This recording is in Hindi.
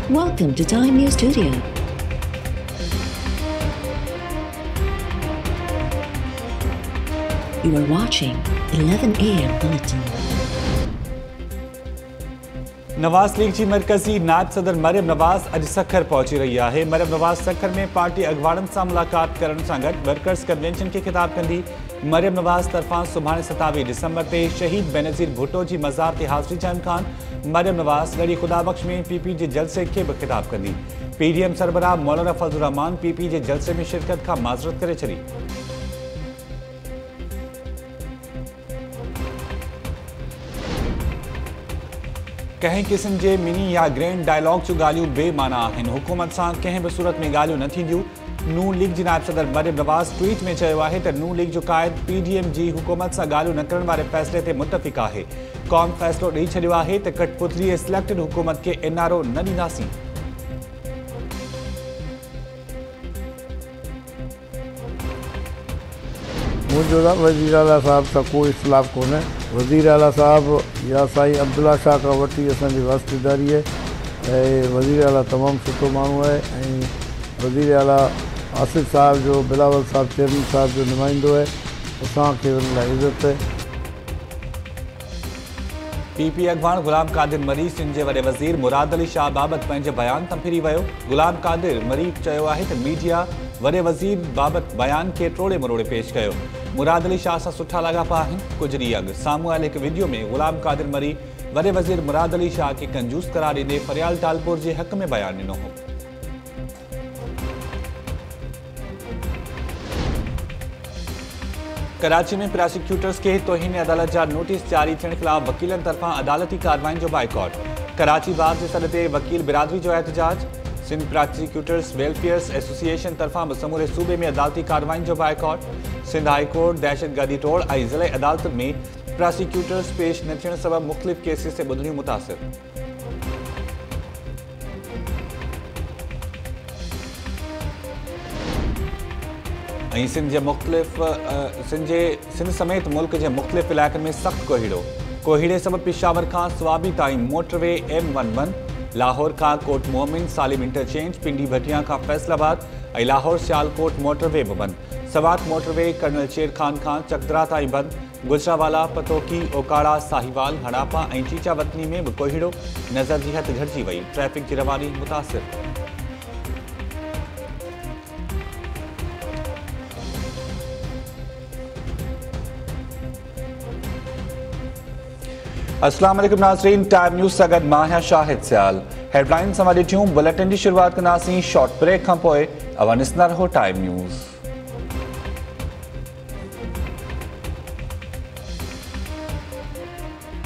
Welcome to Time News Studio. You are watching 11 AM Bulletin. Nawaz league की मरकज़ी नायब सदर मरियम नवाज़ अॼु सखर पहुची रही है। मरियम नवाज़ सखर में पार्टी अगवाड़न से मुलाकात करण सां गॾु वर्कर्स कन्वेंशन के खिताब कंदी। मरियम नवाज़ तरफां सुभाणे 27 डिसंबर ते शहीद बेनज़ीर भुट्टो की मज़ार ते हाज़िरी जा इम्कान। मरियम नवाज़ गड़ी खुदाबख्श में पीपी के जलसे के भी खिताब कंदी। पीडीएम सरबराह मौलाना फजलुर रहमान पीपी के जलसे में शिरकत का माज़रत करे छॾी। कहीं किस्म के मिनी या ग्रैंड डायलॉग जो गालियों बेमाना आहिनि। हुकूमत से कहीं भी सूरत में गालियों न थींदियूं। नून लीग की नायब सदर मरियम नवाज़ ट्वीट में चयो है तो नून लीग जो कायद पीडीएम की हुकूमत से गालियों न करण वाले फैसले से मुतफ़िक़ है। कौम फैसलो ॾेई छॾियो है तो कठपुतली सिलेक्टेड हुकूमत के एनआरओ न ॾींदासीं। मुझो वज़ीर आला साहब सां कोई इख़्तिलाफ़ कोन्हे। वज़ीर आला साहब या साईं अब्दुल्ला शाह का वठी असांजी वास्तेदारी है। वज़ीर आला तमामु सुठो माण्हू है। वज़ीर आला आसिफ साहब जो बिलावल साहब चेयरमैन साहब जो नुमाइंदो है। असांखे उन लाइ इज़त है। पीपी अगवान गुलाम कादिर मरीज़ सिंध के वॾे वज़ीर मुराद अली शाह बाबत पंहिंजे बयान तां फिरी वियो। गुलाम कादिर मरीज़ चयो है तो मीडिया वॾे वज़ीर बाबत बयान के टोड़े मरोड़े पेश कयो। मुराद अली शाह से सुठा लाॻापा आहिनि। कुछ ॾींहं अॻु साम्हूं आयल हिकु वीडियो में गुलाम कादिर मरी वॾे वज़ीर मुराद अली शाह के कंजूस करार ॾींदे फरियाल टालपुर के हक़ में बयान ॾिनो हो। कराची में प्रोसिक्यूटर्स के तौहीन अदालत जा नोटिस जारी थियण खिलाफ वकीलन तरफां अदालती कार्रवाई जो बाइकॉट। कराची बार के सॾ ते वकील बिरादरी जो एहतजाज। सिंध प्रोसिक्यूटर्स वेलफेयर एसोसिएशन तरफां समूरे सूबे में अदालती कार्रवाई जो बाइकॉट। सिंध हाई कोर्ट दहशतगर्दी तोड़ और ज़िले अदालत में प्रोसिक्यूटर्स पेश न थियण सबब मुख्तलिफ केसिस से ॿुधणियूं मुतासिर। सिंध समेत मुल्क के मुख्तलिफ इलाक़नि में सख्त कोहीड़े सबब पेशावर का स्वाबी ताईं मोटरवे M11, लाहौर का कोट मोमिन सालिम इंटरचेंज, पिंडी भटिया का फैसलाबाद और लाहौर सियालकोट मोटरवे भी बंद। सवात मोटरवे कर्नल शेर खान का चकदरा ताईं बंद। गुजरावाला पतोकी ओकाड़ा साहिवाल हड़ापा और चीचा वतनी में भी कोहीड़ो। नज़र की हद घटिजी वही। ट्रैफिक की रवानी मुतासिर। अस्सलाम वालेकुम नाज़रीन, टाइम न्यूज़ सां गॾु मां आहियां शाहिद सियाल। हेडलाइन सां ॾिठियूं बुलेटिन की शुरुआत कंदासीं शॉर्ट ब्रेक खां पोइ। अवां ॾिसंदा रहो टाइम न्यूज़।